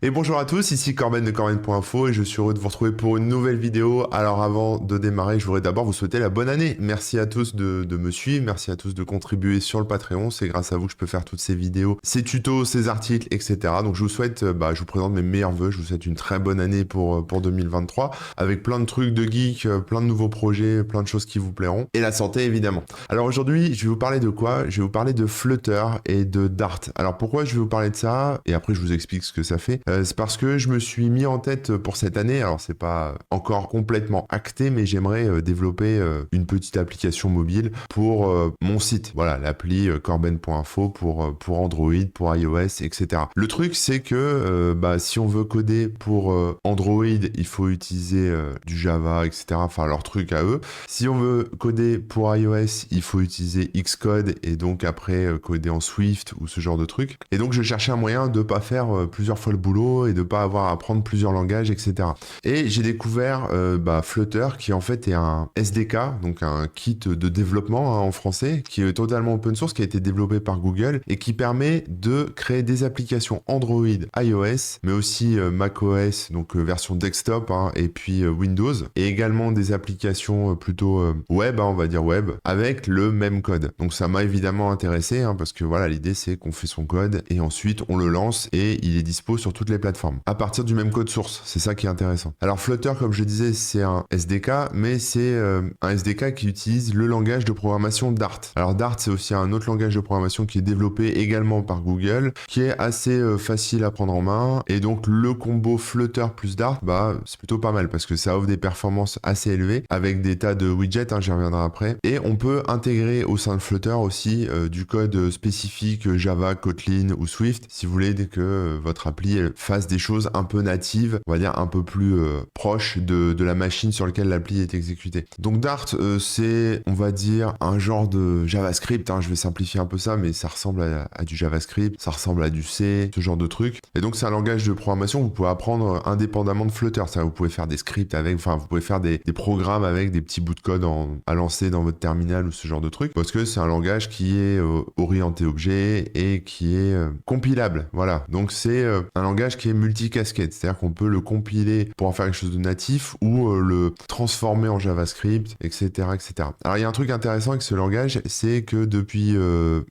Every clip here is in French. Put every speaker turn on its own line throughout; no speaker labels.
Et bonjour à tous, ici Corben de Corben.info et je suis heureux de vous retrouver pour une nouvelle vidéo. Alors avant de démarrer, je voudrais d'abord vous souhaiter la bonne année. Merci à tous de me suivre, merci à tous de contribuer sur le Patreon. C'est grâce à vous que je peux faire toutes ces vidéos, ces tutos, ces articles, etc. Donc je vous souhaite, je vous présente mes meilleurs vœux. Je vous souhaite une très bonne année pour 2023 avec plein de trucs de geek, plein de nouveaux projets, plein de choses qui vous plairont. Et la santé évidemment. Alors aujourd'hui, je vais vous parler de quoi? Je vais vous parler de Flutter et de Dart. Alors pourquoi je vais vous parler de ça? Et après je vous explique ce que ça fait. C'est parce que je me suis mis en tête pour cette année, alors c'est pas encore complètement acté, mais j'aimerais développer une petite application mobile pour mon site. Voilà, l'appli corben.info pour Android, pour iOS, etc. Le truc, c'est que si on veut coder pour Android, il faut utiliser du Java, etc. Enfin, leur truc à eux. Si on veut coder pour iOS, il faut utiliser Xcode et donc après coder en Swift ou ce genre de truc. Et donc, je cherchais un moyen de pas faire plusieurs fois le boulot et de pas avoir à apprendre plusieurs langages, etc. Et j'ai découvert Flutter, qui en fait est un SDK, donc un kit de développement en français, qui est totalement open source, qui a été développé par Google et qui permet de créer des applications Android, iOS, mais aussi macOS, donc version desktop, et puis Windows, et également des applications plutôt web, on va dire web, avec le même code. Donc ça m'a évidemment intéressé, parce que voilà, l'idée c'est qu'on fait son code et ensuite on le lance et il est dispo sur toutes les plateformes, à partir du même code source. C'est ça qui est intéressant. Alors Flutter, comme je disais, c'est un SDK, mais c'est un SDK qui utilise le langage de programmation Dart. Alors Dart, c'est aussi un autre langage de programmation qui est développé également par Google, qui est assez facile à prendre en main, et donc le combo Flutter plus Dart, c'est plutôt pas mal, parce que ça offre des performances assez élevées, avec des tas de widgets, j'y reviendrai après, et on peut intégrer au sein de Flutter aussi du code spécifique Java, Kotlin ou Swift, si vous voulez que votre appli fasse des choses un peu natives, on va dire un peu plus proches de la machine sur laquelle l'appli est exécutée. Donc Dart, c'est, on va dire, un genre de JavaScript, je vais simplifier un peu ça, mais ça ressemble à du JavaScript, ça ressemble à du C, ce genre de truc. Et donc c'est un langage de programmation que vous pouvez apprendre indépendamment de Flutter. Ça, vous pouvez faire des scripts avec, vous pouvez faire des programmes avec des petits bouts de code à lancer dans votre terminal ou ce genre de truc, parce que c'est un langage qui est orienté objet et qui est compilable. Voilà. Donc c'est un langage qui est multicasquette, c'est-à-dire qu'on peut le compiler pour en faire quelque chose de natif ou le transformer en JavaScript, etc., etc. Alors il y a un truc intéressant avec ce langage, c'est que depuis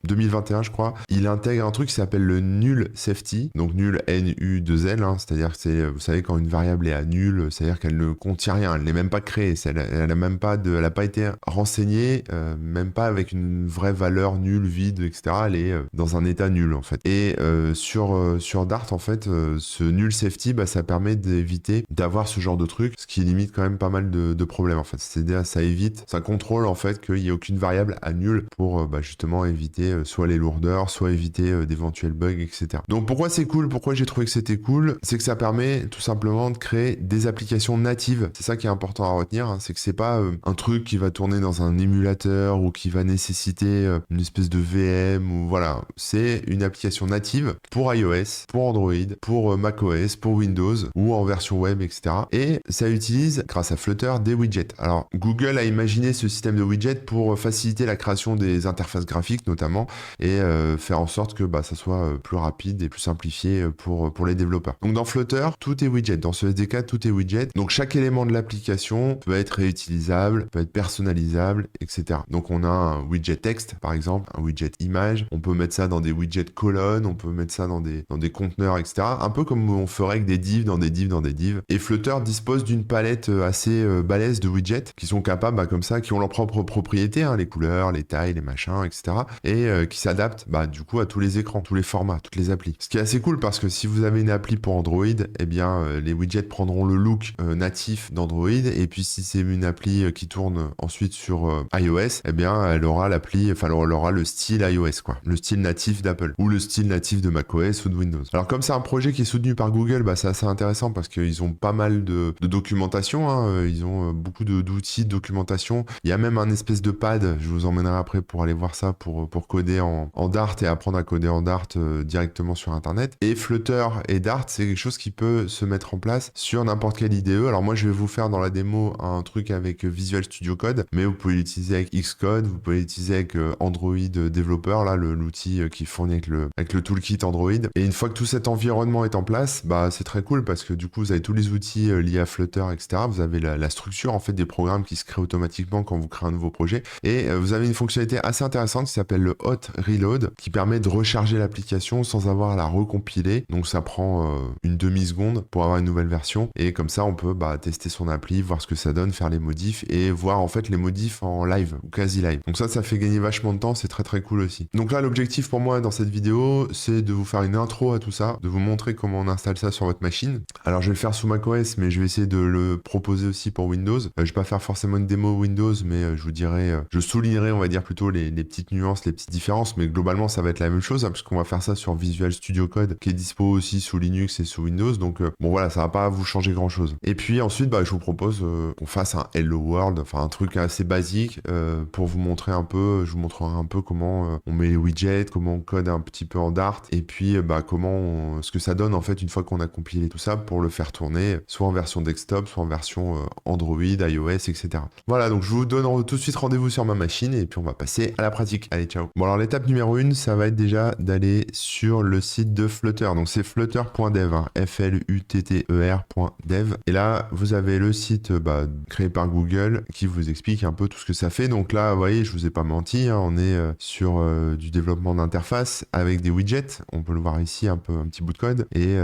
2021, je crois, il intègre un truc qui s'appelle le null safety, donc null N-U-2-L, c'est-à-dire que c'est, vous savez, quand une variable est à nul, c'est-à-dire qu'elle ne contient rien, elle n'est même pas créée, elle a pas été renseignée, même pas avec une vraie valeur nulle, vide, etc. Elle est dans un état nul en fait. Et sur Dart, en fait, ce null safety, ça permet d'éviter d'avoir ce genre de truc, ce qui limite quand même pas mal de problèmes en fait. C'est-à-dire ça évite, ça contrôle en fait qu'il n'y ait aucune variable à nul pour justement éviter soit les lourdeurs, soit éviter d'éventuels bugs, etc. Donc pourquoi c'est cool, pourquoi j'ai trouvé que c'était cool, c'est que ça permet tout simplement de créer des applications natives. C'est ça qui est important à retenir, c'est que c'est pas un truc qui va tourner dans un émulateur ou qui va nécessiter une espèce de VM ou voilà. C'est une application native pour iOS, pour Android, pour macOS, pour Windows ou en version web, etc. Et ça utilise, grâce à Flutter, des widgets. Alors, Google a imaginé ce système de widgets pour faciliter la création des interfaces graphiques notamment et faire en sorte que ça soit plus rapide et plus simplifié pour les développeurs. Donc dans Flutter, tout est widget. Dans ce SDK, tout est widget. Donc chaque élément de l'application peut être réutilisable, peut être personnalisable, etc. Donc on a un widget texte, par exemple, un widget image. On peut mettre ça dans des widgets colonnes, on peut mettre ça dans des conteneurs, etc. Un peu comme on ferait avec des divs dans des divs dans des divs. Et Flutter dispose d'une palette assez balèze de widgets qui sont capables, comme ça, qui ont leurs propres propriétés, les couleurs, les tailles, les machins, etc. Et qui s'adaptent, du coup, à tous les écrans, tous les formats, toutes les applis. Ce qui est assez cool parce que si vous avez une appli pour Android, les widgets prendront le look natif d'Android. Et puis si c'est une appli qui tourne ensuite sur iOS, elle aura elle aura le style iOS, quoi. Le style natif d'Apple ou le style natif de macOS ou de Windows. Alors comme c'est un projet qui est soutenu par Google, c'est assez intéressant parce qu'ils ont pas mal de documentation, ils ont beaucoup d'outils de documentation. Il y a même un espèce de pad, je vous emmènerai après pour aller voir ça, pour coder en Dart et apprendre à coder en Dart directement sur internet. Et Flutter et Dart, c'est quelque chose qui peut se mettre en place sur n'importe quelle IDE. Alors moi je vais vous faire dans la démo un truc avec Visual Studio Code, mais vous pouvez l'utiliser avec Xcode, vous pouvez l'utiliser avec Android Developer, là l'outil qui fournit avec le toolkit Android. Et une fois que tout cet environnement déploiement est en place, bah, c'est très cool parce que du coup, vous avez tous les outils liés à Flutter, etc. Vous avez la structure en fait des programmes qui se créent automatiquement quand vous créez un nouveau projet. Et vous avez une fonctionnalité assez intéressante qui s'appelle le Hot Reload, qui permet de recharger l'application sans avoir à la recompiler. Donc ça prend une demi-seconde pour avoir une nouvelle version. Et comme ça, on peut tester son appli, voir ce que ça donne, faire les modifs et voir en fait les modifs en live ou quasi live. Donc ça fait gagner vachement de temps, c'est très très cool aussi. Donc là, l'objectif pour moi dans cette vidéo, c'est de vous faire une intro à tout ça, de vous montrer comment on installe ça sur votre machine. Alors je vais le faire sous macOS, mais je vais essayer de le proposer aussi pour Windows. Je vais pas faire forcément une démo Windows, mais je vous dirai, je soulignerai, on va dire plutôt les petites nuances, les petites différences, mais globalement ça va être la même chose, hein, puisqu'on va faire ça sur Visual Studio Code, qui est dispo aussi sous Linux et sous Windows. Donc bon voilà, ça va pas vous changer grand chose. Et puis ensuite, je vous propose qu'on fasse un Hello World, enfin un truc assez basique pour vous montrer un peu. Je vous montrerai un peu comment on met les widgets, comment on code un petit peu en Dart, et puis ce que ça donne en fait une fois qu'on a compilé tout ça pour le faire tourner, soit en version desktop, soit en version Android, iOS, etc. Voilà, donc je vous donne tout de suite rendez-vous sur ma machine et puis on va passer à la pratique. Allez, ciao. Bon, alors l'étape numéro 1, ça va être déjà d'aller sur le site de Flutter. Donc c'est flutter.dev, hein, flutter.dev. Et là, vous avez le site créé par Google qui vous explique un peu tout ce que ça fait. Donc là, vous voyez, je vous ai pas menti, hein, on est sur du développement d'interface avec des widgets. On peut le voir ici, un petit bout de code. Et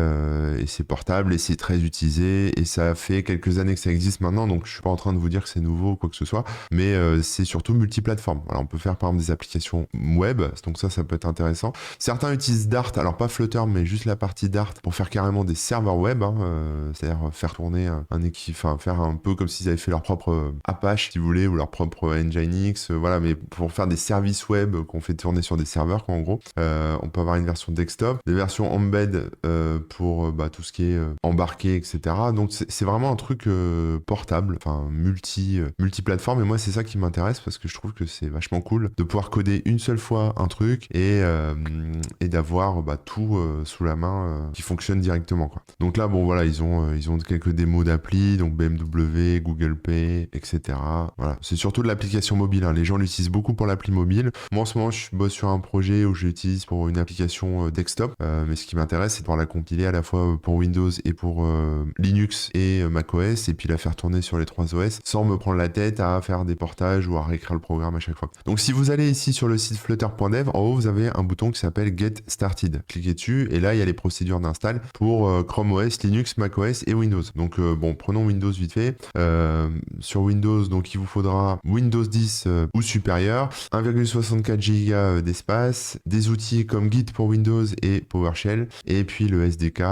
c'est portable et c'est très utilisé. Et ça fait quelques années que ça existe maintenant. Donc je suis pas en train de vous dire que c'est nouveau ou quoi que ce soit. Mais c'est surtout multiplateforme. Alors on peut faire par exemple des applications web. Donc ça peut être intéressant. Certains utilisent Dart. Alors pas Flutter, mais juste la partie Dart pour faire carrément des serveurs web. Hein, c'est-à-dire faire tourner faire un peu comme s'ils avaient fait leur propre Apache, si vous voulez, ou leur propre Nginx. Voilà, mais pour faire des services web qu'on fait tourner sur des serveurs, quoi, en gros. On peut avoir une version desktop, des versions embed pour tout ce qui est embarqué, etc. Donc c'est vraiment un truc portable, enfin multiplateforme. Et moi, c'est ça qui m'intéresse parce que je trouve que c'est vachement cool de pouvoir coder une seule fois un truc et d'avoir tout sous la main qui fonctionne directement, quoi. Donc là, bon voilà, ils ont quelques démos d'appli, donc BMW, Google Pay, etc. Voilà, c'est surtout de l'application mobile, hein. Les gens l'utilisent beaucoup pour l'appli mobile. Moi en ce moment, je bosse sur un projet où je l'utilise pour une application desktop, mais ce qui m'intéresse, c'est de pouvoir la compiler à la fois pour Windows et pour Linux et macOS, et puis la faire tourner sur les 3 OS sans me prendre la tête à faire des portages ou à réécrire le programme à chaque fois. Donc si vous allez ici sur le site flutter.dev, en haut vous avez un bouton qui s'appelle Get Started. Cliquez dessus et là il y a les procédures d'install pour Chrome OS, Linux, macOS et Windows. Donc bon, prenons Windows vite fait. Sur Windows, donc il vous faudra Windows 10 ou supérieur, 1,64 Go d'espace, des outils comme Git pour Windows et PowerShell, et puis le SDK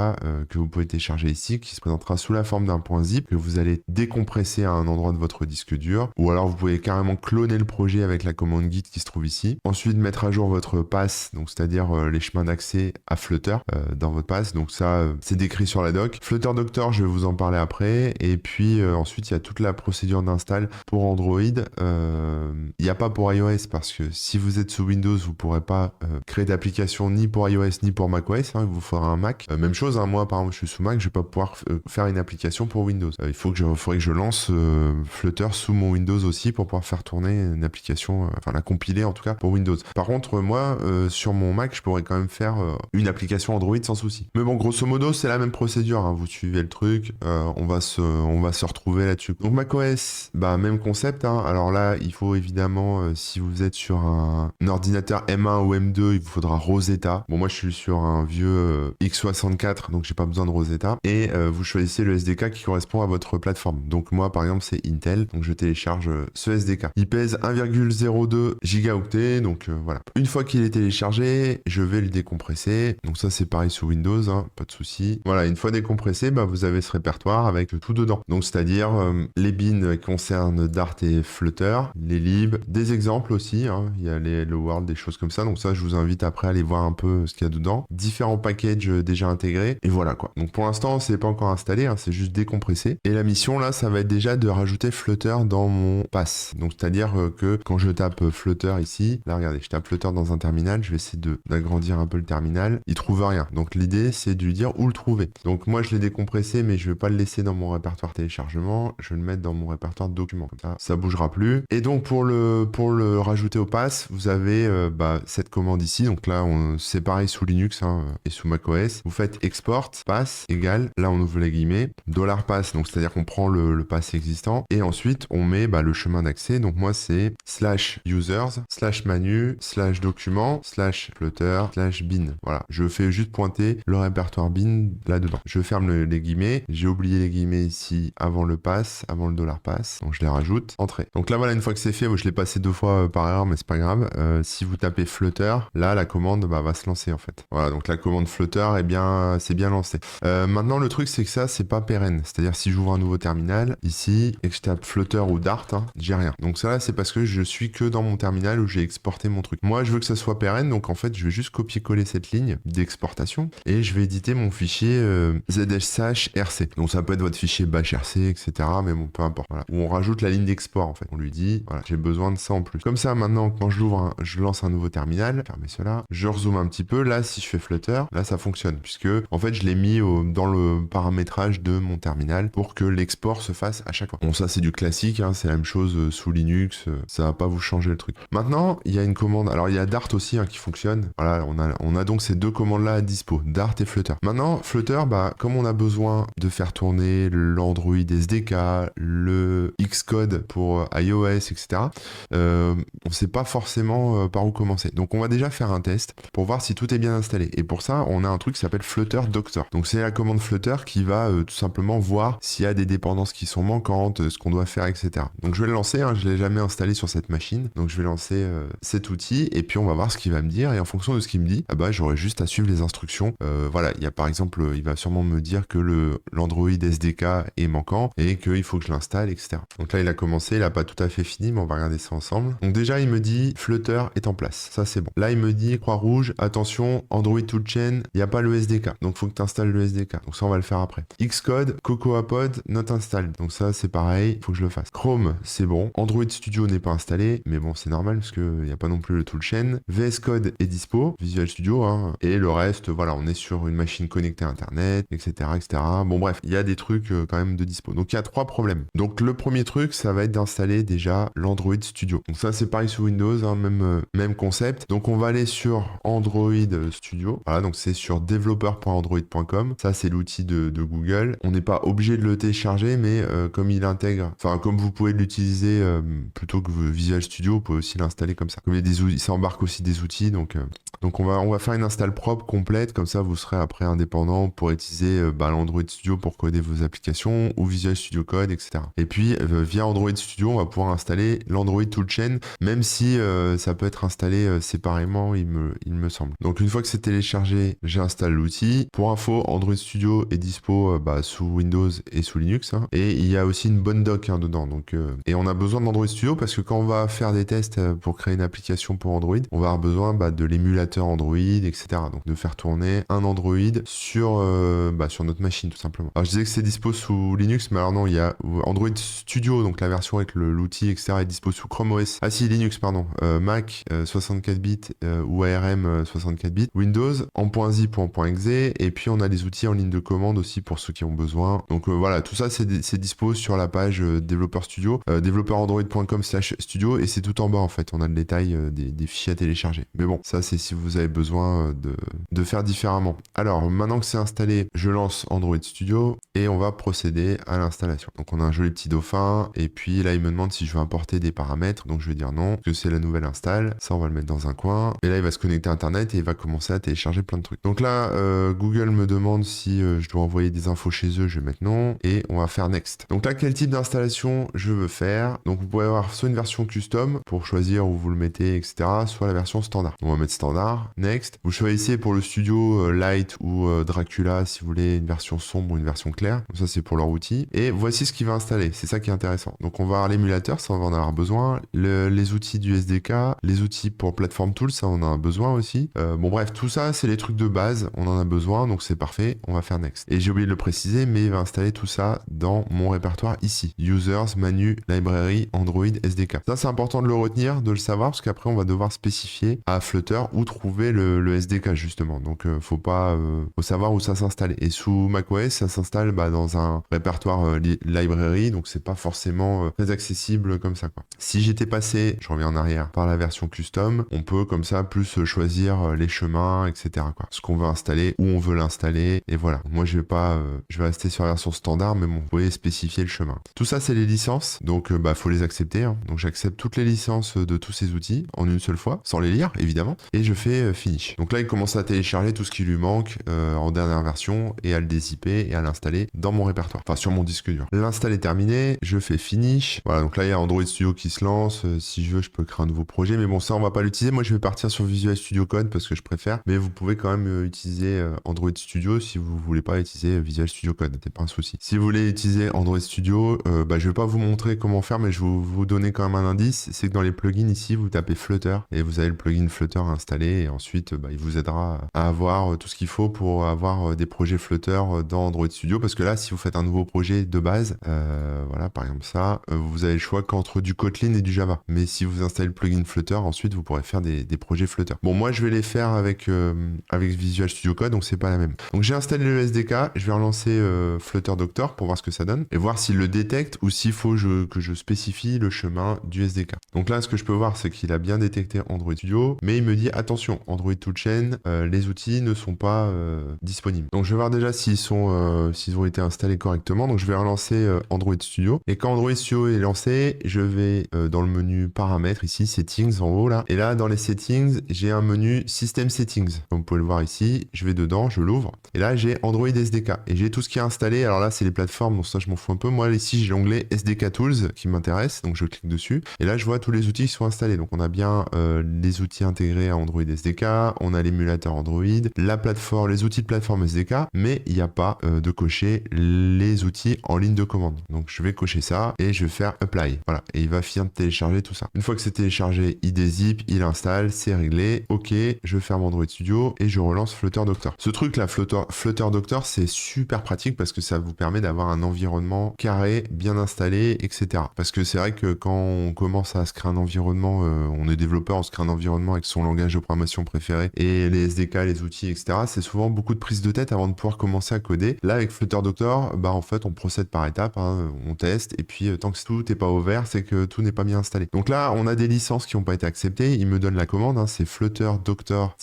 que vous pouvez télécharger ici, qui se présentera sous la forme d'un .zip que vous allez décompresser à un endroit de votre disque dur, ou alors vous pouvez carrément cloner le projet avec la commande Git qui se trouve ici. Ensuite, mettre à jour votre pass, donc c'est-à-dire les chemins d'accès à Flutter dans votre pass. Donc ça, c'est décrit sur la doc. Flutter Doctor, je vais vous en parler après. Et puis ensuite, il y a toute la procédure d'install pour Android. Il n'y a pas pour iOS parce que si vous êtes sous Windows, vous ne pourrez pas créer d'application ni pour iOS ni pour macOS. Hein, il vous faudra un Mac. Même chose, hein, moi par exemple, je suis sous Mac, je ne vais pas pouvoir faire une application pour Windows. Faudrait que je lance Flutter sous mon Windows aussi pour pouvoir faire tourner une application, la compiler en tout cas pour Windows. Par contre, moi, sur mon Mac, je pourrais quand même faire une application Android sans souci. Mais bon, grosso modo, c'est la même procédure, hein. Vous suivez le truc, on va se retrouver là-dessus. Donc macOS, même concept, hein. Alors là, il faut évidemment, si vous êtes sur un ordinateur M1 ou M2, il vous faudra Rosetta. Bon, moi, je suis sur un vieux x64, donc j'ai pas besoin de Rosetta. Et vous choisissez le SDK qui correspond à votre plateforme. Donc moi, par exemple, c'est Intel, donc je télécharge ce SDK. Il pèse 1,02 gigaoctets, donc voilà. Une fois qu'il est téléchargé, je vais le décompresser. Donc ça, c'est pareil sous Windows, hein, pas de souci. Voilà, une fois décompressé, vous avez ce répertoire avec tout dedans. Donc c'est-à-dire les bins qui concernent Dart et Flutter, les libs, des exemples aussi, hein. Il y a les Hello World, des choses comme ça. Donc ça, je vous invite après à aller voir un peu ce qu'il y a dedans. Différents packages déjà intégrés. Et voilà quoi. Donc pour l'instant, c'est pas encore installé, hein, c'est juste décompressé. Et la mission là, ça va être déjà de rajouter Flutter dans mon pass. Donc c'est-à-dire que quand je tape Flutter ici, là regardez, je tape Flutter dans un terminal, je vais essayer d'agrandir un peu le terminal. Il trouve rien. Donc l'idée, c'est de lui dire où le trouver. Donc moi, je l'ai décompressé, mais je vais pas le laisser dans mon répertoire téléchargement. Je vais le mettre dans mon répertoire documents. Comme ça bougera plus. Et donc pour le rajouter au pass, vous avez cette commande ici. Donc là, c'est pareil sous Linux, hein, et sous macOS. macOS, vous faites export, pass, égale, là on ouvre les guillemets, $pass, donc c'est-à-dire qu'on prend le pass existant, et ensuite on met le chemin d'accès, donc moi c'est /users, /manu, /document, /flutter, /bin. Voilà, je fais juste pointer le répertoire bin là-dedans. Je ferme les guillemets, j'ai oublié les guillemets ici avant le pass, avant le $pass, donc je les rajoute, entrée. Donc là voilà, une fois que c'est fait, je l'ai passé 2 fois par erreur, mais c'est pas grave. Si vous tapez Flutter, là la commande va se lancer en fait. Voilà, donc la commande Flutter c'est bien lancé. Maintenant le truc c'est que ça c'est pas pérenne, c'est-à-dire si j'ouvre un nouveau terminal ici et que je tape Flutter ou Dart, j'ai rien. Donc ça là c'est parce que je suis que dans mon terminal où j'ai exporté mon truc. Moi je veux que ça soit pérenne, donc en fait je vais juste copier-coller cette ligne d'exportation et je vais éditer mon fichier ZSH-RC. Donc ça peut être votre fichier bash-rc, etc. Mais bon, peu importe. Voilà. Où on rajoute la ligne d'export en fait. On lui dit, voilà, j'ai besoin de ça en plus. Comme ça maintenant, quand je l'ouvre, je lance un nouveau terminal, fermez cela, je rezoome un petit peu. Là, si je fais Flutter, là ça fonctionne puisque en fait je l'ai mis dans le paramétrage de mon terminal pour que l'export se fasse à chaque fois. Bon, ça c'est du classique, c'est la même chose sous Linux, ça va pas vous changer le truc. Maintenant, il y a une commande, alors il y a Dart aussi qui fonctionne. Voilà, on a donc ces deux commandes là à dispo, Dart et Flutter. Maintenant, Flutter, comme on a besoin de faire tourner l'Android SDK, le Xcode pour iOS, etc., on sait pas forcément par où commencer. Donc on va déjà faire un test pour voir si tout est bien installé. Et pour ça, on a un truc qui s'appelle Flutter Doctor. Donc c'est la commande Flutter qui va tout simplement voir s'il y a des dépendances qui sont manquantes, ce qu'on doit faire, etc. Donc je vais le lancer, je l'ai jamais installé sur cette machine. Donc je vais lancer cet outil et puis on va voir ce qu'il va me dire. Et en fonction de ce qu'il me dit, j'aurai juste à suivre les instructions. Voilà, il y a par exemple, il va sûrement me dire que l'Android SDK est manquant et qu'il faut que je l'installe, etc. Donc là, il a commencé, il n'a pas tout à fait fini, mais on va regarder ça ensemble. Donc déjà, il me dit Flutter est en place. Ça, c'est bon. Là, il me dit croix rouge, attention, Android Toolchain, il n'y a pas le SDK. Donc, il faut que tu installes le SDK. Donc ça, on va le faire après. Xcode, CocoaPod, not installed. Donc ça, c'est pareil, il faut que je le fasse. Chrome, c'est bon. Android Studio n'est pas installé, mais bon, c'est normal parce qu'il n'y a pas non plus le Toolchain. VS Code est dispo, Visual Studio, et le reste, voilà, on est sur une machine connectée à Internet, etc., etc. Bon, bref, il y a des trucs quand même de dispo. Donc, il y a 3 problèmes. Donc, le premier truc, ça va être d'installer déjà l'Android Studio. Donc, ça, c'est pareil sous Windows, même concept. Donc, on va aller sur Android Studio. Voilà, donc c'est sur developer.android.com. Ça, c'est l'outil de Google. On n'est pas obligé de le télécharger, mais comme il intègre, comme vous pouvez l'utiliser plutôt que Visual Studio, vous pouvez aussi l'installer comme ça. Comme il y a des outils, ça embarque aussi des outils, donc on va faire une install propre complète, comme ça vous serez après indépendant pour utiliser l'Android Studio pour coder vos applications ou Visual Studio Code, etc. Et puis via Android Studio, on va pouvoir installer l'Android Toolchain, même si ça peut être installé séparément, il me semble. Donc une fois que c'est téléchargé, j'installe l'outil. Pour info, Android Studio est dispo sous Windows et sous Linux, et il y a aussi une bonne doc dedans. Donc et on a besoin d'Android Studio parce que quand on va faire des tests pour créer une application pour Android, on va avoir besoin de l'émulateur Android, etc. Donc de faire tourner un Android sur notre machine tout simplement. Alors je disais que c'est dispo sous Linux, mais alors non, il y a Android Studio, donc la version avec l'outil, etc. est dispo sous Chrome OS. Ah si, Linux, pardon. Mac 64 bits ou ARM 64 bits. Windows en .zip ou en .exe. Et puis on a les outils en ligne de commande aussi pour ceux qui ont besoin. Donc voilà, tout ça c'est dispo sur la page Developer Studio, developerandroid.com/studio, et c'est tout en bas en fait. On a le détail des fichiers à télécharger. Mais bon, ça c'est si vous avez besoin de faire différemment. Alors maintenant que c'est installé, je lance Android Studio et on va procéder à l'installation. Donc on a un joli petit dauphin et puis là il me demande si je veux importer des paramètres, donc je vais dire non, parce que c'est la nouvelle install. Ça on va le mettre dans un coin et là il va se connecter à Internet et il va commencer à télécharger plein de trucs. Donc là Google me demande si je dois envoyer des infos chez eux, je vais mettre non et on va faire next. Donc là quel type d'installation je veux faire? Donc vous pouvez avoir soit une version custom pour choisir où vous le mettez, etc., soit la version standard. On va mettre standard, next. Vous choisissez pour le studio Light ou Dracula si vous voulez une version sombre ou une version claire. Donc ça c'est pour leur outil. Et voici ce qu'il va installer. C'est ça qui est intéressant. Donc on va avoir l'émulateur, ça on va en avoir besoin. Les outils du SDK, les outils pour Platform Tools, ça on en a besoin aussi. Bon bref, tout ça c'est les trucs de base. On en a besoin, donc c'est parfait. On va faire next. Et j'ai oublié de le préciser, mais il va installer tout ça dans mon répertoire ici. Users, Manu, Library, Android, SDK. Ça c'est important de le retenir, de le savoir, parce qu'après on va devoir spécifier à Flutter où trouver le SDK justement. Donc faut savoir où ça s'installe. Et sous macOS, ça s'installe installe dans un répertoire library, donc c'est pas forcément très accessible comme ça, quoi. Si j'étais passé, je reviens en arrière, par la version custom, on peut comme ça plus choisir les chemins, etc., quoi. Ce qu'on veut installer, où on veut l'installer, et voilà. Moi, je vais rester sur la version standard, mais bon, vous pouvez spécifier le chemin. Tout ça, c'est les licences, donc faut les accepter, hein. Donc j'accepte toutes les licences de tous ces outils en une seule fois, sans les lire, évidemment, et je fais finish. Donc là, il commence à télécharger tout ce qui lui manque en dernière version, et à le dézipper, et à l'installer dans mon répertoire, enfin sur mon disque dur. L'install est terminé, je fais finish. Voilà, donc là, il y a Android Studio qui se lance. Si je veux, je peux créer un nouveau projet, mais bon, ça, on va pas l'utiliser. Moi, je vais partir sur Visual Studio Code parce que je préfère, mais vous pouvez quand même utiliser Android Studio si vous voulez pas utiliser Visual Studio Code, c'est pas un souci. Si vous voulez utiliser Android Studio, je vais pas vous montrer comment faire, mais je vais vous donner quand même un indice, c'est que dans les plugins ici, vous tapez Flutter et vous avez le plugin Flutter installé, et ensuite, il vous aidera à avoir tout ce qu'il faut pour avoir des projets Flutter dans Android Studio, parce que là, si vous faites un nouveau projet de base, voilà, par exemple ça, vous avez le choix qu'entre du Kotlin et du Java. Mais si vous installez le plugin Flutter, ensuite, vous pourrez faire des projets Flutter. Bon, moi, je vais les faire avec Visual Studio Code, donc c'est pas la même. Donc j'ai installé le SDK, je vais relancer Flutter Doctor pour voir ce que ça donne et voir s'il le détecte ou s'il faut que je spécifie le chemin du SDK. Donc là, ce que je peux voir, c'est qu'il a bien détecté Android Studio, mais il me dit attention, Android Toolchain, les outils ne sont pas disponibles. Donc je vais voir déjà s'ils ont été installés correctement. Donc je vais relancer Android Studio, et quand Android Studio est lancé, je vais dans le menu paramètres ici, settings en haut là, et là dans les settings, j'ai un menu System Settings. Comme vous pouvez le voir ici, je vais dedans, je l'ouvre, et là j'ai Android SDK, et j'ai tout ce qui est installé. Alors là, c'est les plateformes, donc ça je m'en fous un peu. Moi ici, j'ai l'onglet SDK Tools qui m'intéresse, donc je clique dessus, et là je vois tous les outils qui sont installés. Donc on a bien les outils intégrés à Android SDK, on a l'émulateur Android, la plateforme, les outils de plateforme SDK, mais il n'y a pas de cocher les outils en ligne de commande. Donc je vais cocher ça et je vais faire Apply. Voilà, et il va finir de télécharger tout ça. Une fois que c'est téléchargé, il dézip, il installe, c'est réglé. Ok, je ferme Android Studio et je relance Flutter Doctor. Ce truc là, Flutter Doctor, c'est super pratique parce que ça vous permet d'avoir un environnement carré, bien installé, etc. Parce que c'est vrai que quand on commence à se créer un environnement, on est développeur, on se crée un environnement avec son langage de programmation préféré et les SDK, les outils, etc. C'est souvent beaucoup de prise de tête avant de pouvoir commencer à coder. Là, avec Flutter Doctor, en fait, on procède par étapes, hein, on teste, et puis tant que tout n'est pas ouvert, c'est que tout n'est pas bien installé. Donc là, on a des licences qui n'ont pas été acceptées. Il me donne la commande, hein, c'est Flutter Doctor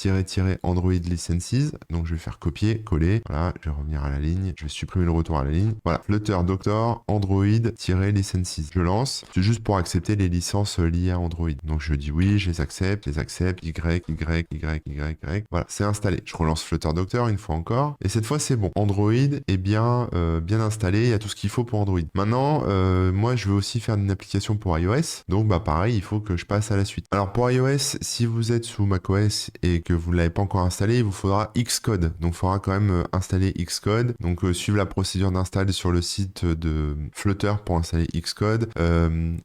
Android Licenses. Donc je vais faire copier, coller. Voilà, je vais revenir à la ligne. Je vais supprimer le retour à la ligne. Voilà, Flutter Doctor Android Licenses. Je lance. C'est juste pour accepter les licences liées à Android. Donc je dis oui, je les accepte, Y. Voilà, c'est installé. Je relance Flutter Doctor une fois encore. Et cette fois, c'est bon. Android est bien installé. Il y a tout ce qu'il faut pour Android. Maintenant, moi, je veux aussi faire une application pour iOS. Donc, pareil, il faut que je passe à la suite. Alors, pour iOS, si vous êtes sous macOS et que vous ne l'avez pas encore installé, il vous faudra Xcode. Donc, il faudra quand même installer Xcode. Donc, suivre la procédure d'install sur le site de Flutter pour installer Xcode.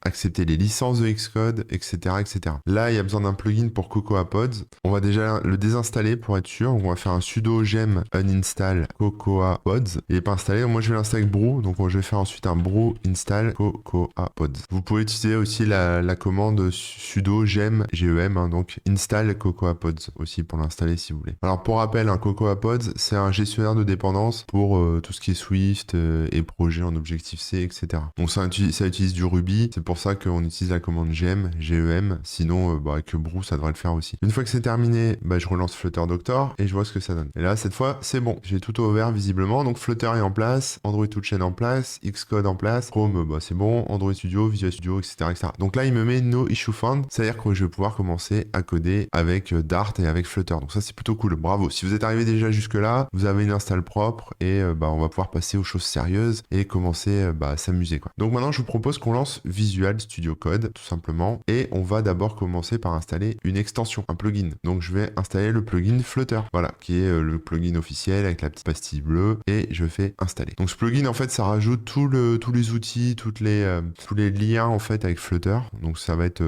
Accepter les licences de Xcode, etc., etc. Là, il y a besoin d'un plugin pour Cocoa Pods. On va déjà le désinstaller pour être sûr. On va faire un sudo gem uninstall Cocoa Pods. Il n'est pas installé. Moi, je vais l'installer avec brew. Donc, je vais faire ensuite un brew install Cocoa Pods. Vous pouvez utiliser aussi la commande sudo gem, GEM, hein, donc install Cocoa Pods aussi pour l'installer si vous voulez. Alors, pour rappel, un Cocoa Pods, c'est un gestionnaire de dépendance pour tout ce qui est Swift et projets en Objective-C, etc. Donc, ça utilise du Ruby. C'est pour ça qu'on utilise la commande gem, GEM. Sinon, avec brew, ça devrait le faire aussi. Une fois que c'est terminé, je relance Flutter Doctor et je vois ce que ça donne. Et là, cette fois, c'est bon. J'ai tout ouvert visiblement. Donc, Flutter est en place, Android Toolchain en place, Xcode en place, Chrome, c'est bon, Android Studio, Visual Studio, etc., etc. Donc là, il me met No Issue Found. C'est-à-dire que je vais pouvoir commencer à coder avec Dart et avec Flutter. Donc ça, c'est plutôt cool. Bravo. Si vous êtes arrivé déjà jusque-là, vous avez une install propre et on va pouvoir passer aux choses sérieuses et commencer à s'amuser, quoi. Donc maintenant, je vous propose qu'on lance Visual Studio Code, tout simplement. Et on va d'abord commencer par installer une extension, un plugin. Donc je vais installer le plugin Flutter, voilà, qui est le plugin officiel avec la petite pastille bleue, et je fais installer. Donc ce plugin, en fait, ça rajoute tous les outils, tous les liens, en fait, avec Flutter. Donc ça va être,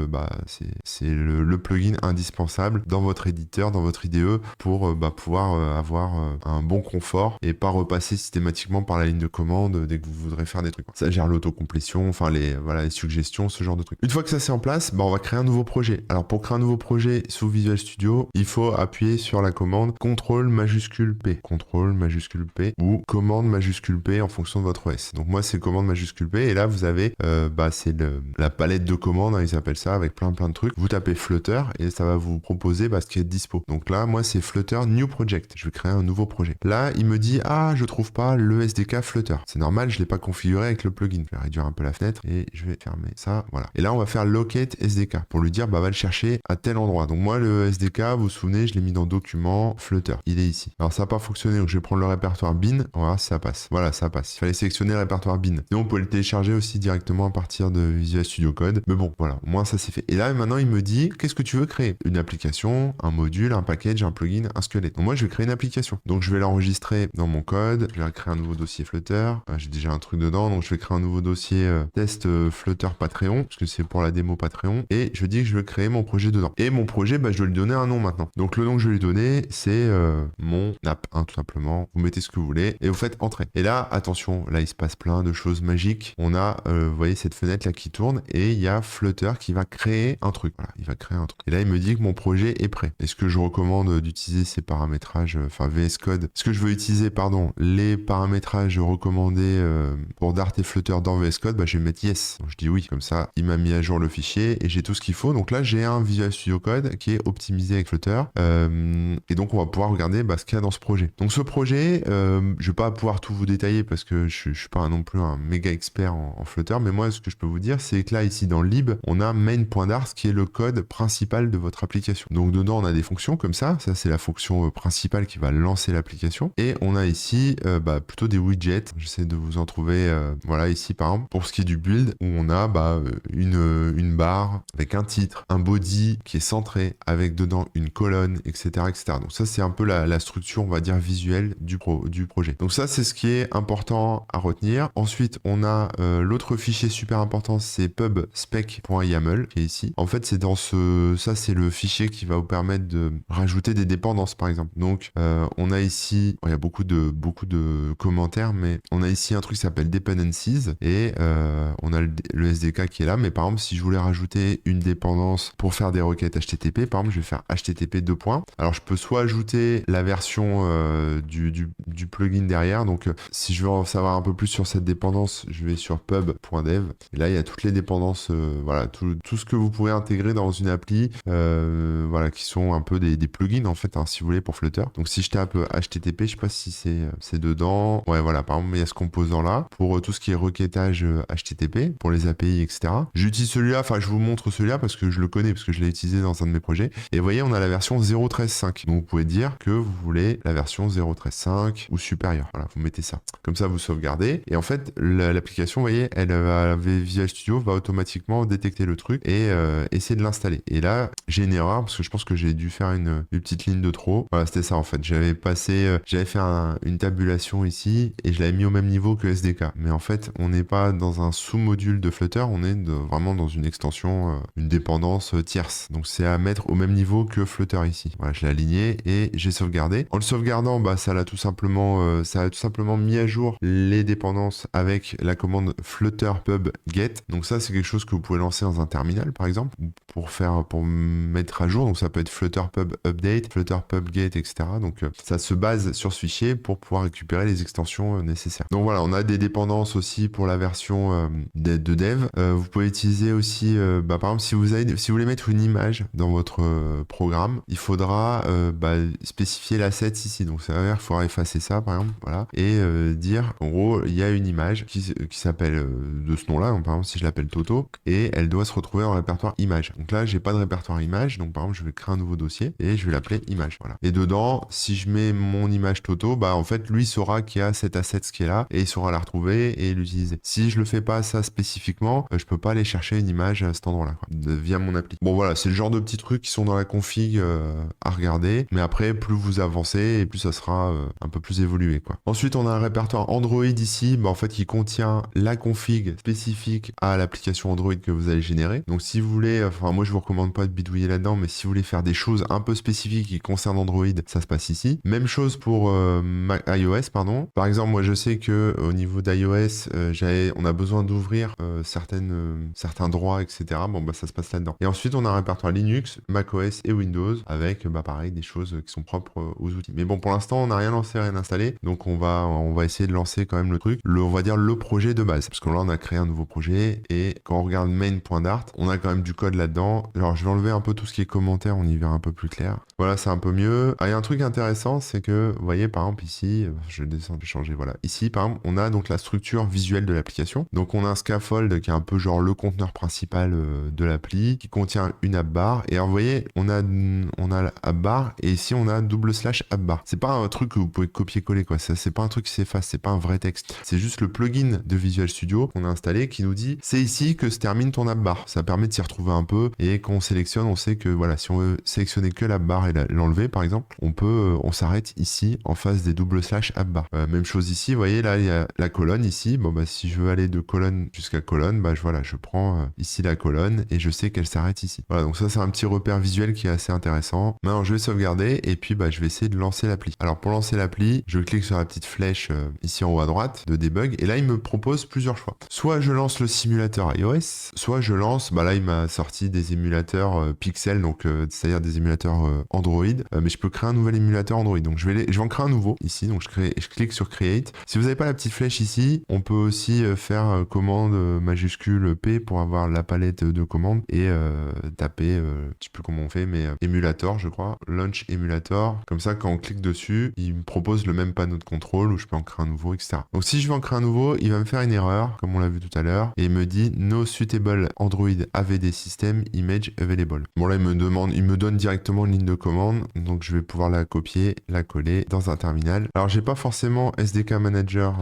c'est le plugin indispensable dans votre éditeur, dans votre IDE, pour pouvoir avoir un bon confort et pas repasser systématiquement par la ligne de commande dès que vous voudrez faire des trucs. Ça gère l'autocomplétion, enfin les suggestions, ce genre de trucs. Une fois que ça c'est en place, on va créer un nouveau projet. Alors pour créer un nouveau projet sous Visual Studio, il faut appuyer sur la commande CTRL majuscule P ou commande commande majuscule P en fonction de votre OS. Donc moi, c'est commande majuscule P. Et là, vous avez, c'est la palette de commandes, hein, ils appellent ça, avec plein de trucs. Vous tapez Flutter et ça va vous proposer ce qui est dispo. Donc là, moi, c'est Flutter New Project. Je vais créer un nouveau projet. Là, il me dit, ah, je trouve pas le SDK Flutter. C'est normal, je l'ai pas configuré avec le plugin. Je vais réduire un peu la fenêtre et je vais fermer ça. Voilà. Et là, on va faire Locate SDK pour lui dire, va le chercher à tel endroit. Donc moi, le SDK, vous vous souvenez, je l'ai mis dans Documents, Flutter. Il est ici. Alors ça n'a pas fonctionné, donc je vais prendre le répertoire bin. On va voir si ça passe. Voilà, ça passe. Il fallait sélectionner le répertoire bin. Et on peut le télécharger aussi directement à partir de Visual Studio Code. Mais bon, voilà, au moins ça c'est fait. Et là, maintenant, il me dit, qu'est-ce que tu veux créer? Une application, un module, un package, un plugin, un squelette. Donc moi, je vais créer une application. Donc je vais l'enregistrer dans mon code. Je vais créer un nouveau dossier Flutter. J'ai déjà un truc dedans, donc je vais créer un nouveau dossier test Flutter Patreon, parce que c'est pour la démo Patreon. Et je dis que je veux créer mon projet dedans. Et mon projet, je dois lui donner un nom maintenant. Donc le nom que je vais lui donner, c'est mon app, hein, tout simplement. Vous mettez ce que vous voulez et vous faites entrer. Et là, attention, là, il se passe plein de choses magiques. On a, vous voyez, cette fenêtre là qui tourne et il y a Flutter qui va créer un truc. Voilà, il va créer un truc. Et là, il me dit que mon projet est prêt. Est-ce que je recommande d'utiliser ces paramétrages, VS Code? Est-ce que je veux utiliser, les paramétrages recommandés pour Dart et Flutter dans VS Code? Je vais mettre yes. Donc, je dis oui. Comme ça, il m'a mis à jour le fichier et j'ai tout ce qu'il faut. Donc là, j'ai un Visual Studio Code qui est optimisé avec Flutter. Et donc, on va pouvoir regarder ce qu'il y a dans ce projet. Donc, ce projet, je vais pas pouvoir tout vous détailler parce que je suis pas non plus un méga expert en Flutter. Mais moi, ce que je peux vous dire, c'est que là, ici, dans le lib, on a main.dart qui est le code principal de votre application. Donc, dedans, on a des fonctions comme ça. Ça, c'est la fonction principale qui va lancer l'application. Et on a ici, plutôt des widgets. J'essaie de vous en trouver, voilà, ici, par exemple, pour ce qui est du build, où on a, une barre avec un titre, un body qui est centré, avec dedans une colonne, etc., etc. Donc ça, c'est un peu la structure, on va dire, visuelle du projet. Donc ça, c'est ce qui est important à retenir. Ensuite, on a l'autre fichier super important, c'est pubspec.yaml qui est ici. En fait, c'est dans ça, c'est le fichier qui va vous permettre de rajouter des dépendances, par exemple. Donc, on a ici, il y a beaucoup de commentaires, mais on a ici un truc qui s'appelle dependencies et on a le SDK qui est là. Mais par exemple, si je voulais rajouter une dépendance pour faire des requêtes HTTP, par exemple, je vais faire HTTP 2 points. Alors, je peux soit ajouter la version du plugin derrière. Donc, si je veux en savoir un peu plus sur cette dépendance, je vais sur pub.dev. Et là, il y a toutes les dépendances, voilà, tout ce que vous pourrez intégrer dans une appli, voilà, qui sont un peu des plugins, en fait, hein, si vous voulez, pour Flutter. Donc, si je tape HTTP, je sais pas si c'est dedans. Ouais, voilà, par exemple, il y a ce composant-là pour tout ce qui est requêtage HTTP, pour les API, etc. J'utilise celui-là, je vous montre celui-là parce que je le connais, parce que je l'ai utilisé dans un de mes projets. Et vous voyez, on a la version 0.13.5. Donc, vous pouvez dire que vous voulez la version 0.13.5 ou supérieure. Voilà, vous mettez ça. Comme ça, vous sauvegardez. Et en fait, l'application, vous voyez, Visual Studio va automatiquement détecter le truc et essayer de l'installer. Et là, j'ai une erreur parce que je pense que j'ai dû faire une petite ligne de trop. Voilà, c'était ça en fait. J'avais fait une tabulation ici et je l'avais mis au même niveau que SDK. Mais en fait, on n'est pas dans un sous-module de Flutter, on est vraiment dans une extension, une dépendance tierce. Donc c'est à mettre au même niveau que Flutter ici. Voilà, je l'ai aligné et j'ai sauvegardé. En le sauvegardant, ça a tout simplement mis à jour les dépendances avec la commande flutter pub get. Donc ça, c'est quelque chose que vous pouvez lancer dans un terminal, par exemple, pour mettre à jour. Donc ça peut être flutter pub update, flutter pub get, etc. Donc ça se base sur ce fichier pour pouvoir récupérer les extensions nécessaires. Donc voilà, on a des dépendances aussi pour la version de dev. Vous pouvez utiliser aussi, par exemple, si vous voulez mettre une image dans votre programme, il faudra spécifier l'asset ici. Donc ça veut dire qu'il faudra effacer ça, par exemple, voilà, et dire, en gros, il y a une image qui s'appelle de ce nom-là. Donc par exemple, si je l'appelle Toto, et elle doit se retrouver dans le répertoire image. Donc là, j'ai pas de répertoire image, donc par exemple, je vais créer un nouveau dossier et je vais l'appeler image. Voilà. Et dedans, si je mets mon image Toto, en fait, lui saura qu'il y a cet asset qui est là et il saura la retrouver et l'utiliser. Si je le fais pas ça spécifiquement, je peux pas aller chercher une image à cet endroit-là, via mon appli. Bon voilà, c'est le genre de petits trucs qui sont dans la config à regarder, mais après, plus vous avancez et plus ça sera un peu plus évolué, quoi. Ensuite, on a un répertoire Android ici, en fait, qui contient la config spécifique à l'application Android que vous allez générer. Donc, si vous voulez, moi, je vous recommande pas de bidouiller là-dedans, mais si vous voulez faire des choses un peu spécifiques qui concernent Android, ça se passe ici. Même chose pour iOS, pardon. Par exemple, moi, je sais que au niveau d'iOS, on a besoin d'ouvrir certains droits, etc. Ça se passe là-dedans. Et ensuite, on a un répertoire Linux, macOS et Windows avec, pareil, des choses qui sont propres aux outils. Mais bon, pour l'instant, on n'a rien lancé, rien installé. Donc, on va on va essayer de lancer quand même le truc, on va dire le projet de base. Parce que là, on a créé un nouveau projet et quand on regarde main.dart, on a quand même du code là-dedans. Alors, je vais enlever un peu tout ce qui est commentaire, on y verra un peu plus clair. Voilà, c'est un peu mieux. Ah, il y a un truc intéressant, c'est que, vous voyez, par exemple, ici, je descends, je vais changer, voilà. Ici, par exemple, on a donc la structure visuelle de l'application. Donc, on a un scaffold qui est un peu genre le conteneur principal de l'appli, qui contient une app bar. Et alors, vous voyez, on a la app bar et ici, on a /app bar. C'est pas un truc que vous pouvez copier-coller, quoi. Ça, c'est pas un truc qui s'efface, c'est pas un vrai texte. C'est juste le plugin de Visual Studio qu'on a installé qui nous dit c'est ici que se termine ton app bar. Ça permet de s'y retrouver un peu et quand on sélectionne, on sait que voilà, si on veut sélectionner que l'app bar et l'enlever par exemple, on s'arrête ici en face des /app bar. Même chose ici, vous voyez là, il y a la colonne ici. Bon bah si je veux aller de colonne jusqu'à colonne, bah je prends ici la colonne et je sais qu'elle s'arrête ici. Voilà, donc ça c'est un petit repère visuel qui est assez intéressant. Maintenant je vais sauvegarder et puis bah je vais essayer de lancer l'appli. Alors pour lancer l'appli, je clique sur la petite flèche ici en haut à droite de debug et là il me propose plusieurs choix. Soit je lance le simulateur iOS, soit je lance, bah là il m'a sorti des émulateurs Pixel, donc c'est-à-dire des émulateurs Android, mais je peux créer un nouvel émulateur Android. Donc je vais en créer un nouveau ici, donc je clique sur Create. Si vous n'avez pas la petite flèche ici, on peut aussi faire commande majuscule P pour avoir la palette de commandes et taper, je sais plus comment on fait, mais émulateur je crois, Launch Emulator. Comme ça quand on clique dessus, il me propose le même panneau de contrôle où je peux en créer un nouveau, etc. Donc si je veux en créer un nouveau, il va me faire une erreur, comme on l'a vu tout à l'heure, et il me dit No suitable Android AVD System Image Available. Bon là il me donne directement une ligne de commande, donc je vais pouvoir la copier, la coller dans un terminal. Alors j'ai pas forcément SDK Manager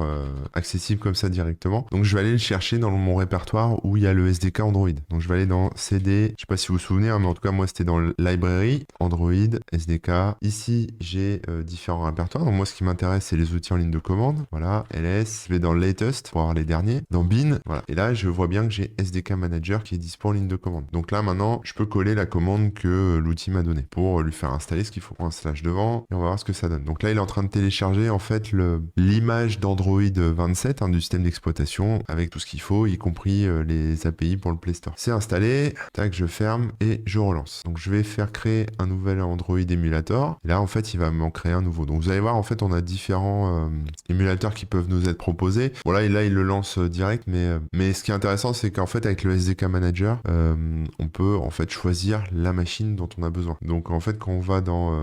accessible comme ça directement, donc je vais aller le chercher dans mon répertoire où il y a le SDK Android. Donc je vais aller dans CD, je sais pas si vous vous souvenez, hein, mais en tout cas moi c'était dans le Library, Android, SDK. Ici j'ai différents répertoires, donc moi ce qui m'intéresse c'est les outils en ligne de commande. Voilà, LS, je vais dans Latest pour avoir les derniers, dans Bin, voilà. Et là je vois bien que j'ai SDK Manager qui est dispo en ligne de commande. Donc là maintenant je peux coller la commande que l'outil m'a donnée pour lui faire installer ce qu'il faut. Un slash devant et on va voir ce que ça donne. Donc là il est en train de télécharger en fait l'image d'Android 27 hein, du système d'exploitation avec tout ce qu'il faut, y compris les API pour le Play Store. C'est installé, tac, je ferme et je relance. Donc je vais faire créer un nouvel Android émulator. Et là en fait il va m'en créer un nouveau. Donc vous allez voir en fait on a différents émulateurs qui peuvent nous être proposés. Bon là il le lance direct, mais ce qui est intéressant c'est qu'en fait avec le SDK Manager on peut en fait choisir la machine dont on a besoin. Donc en fait quand on va dans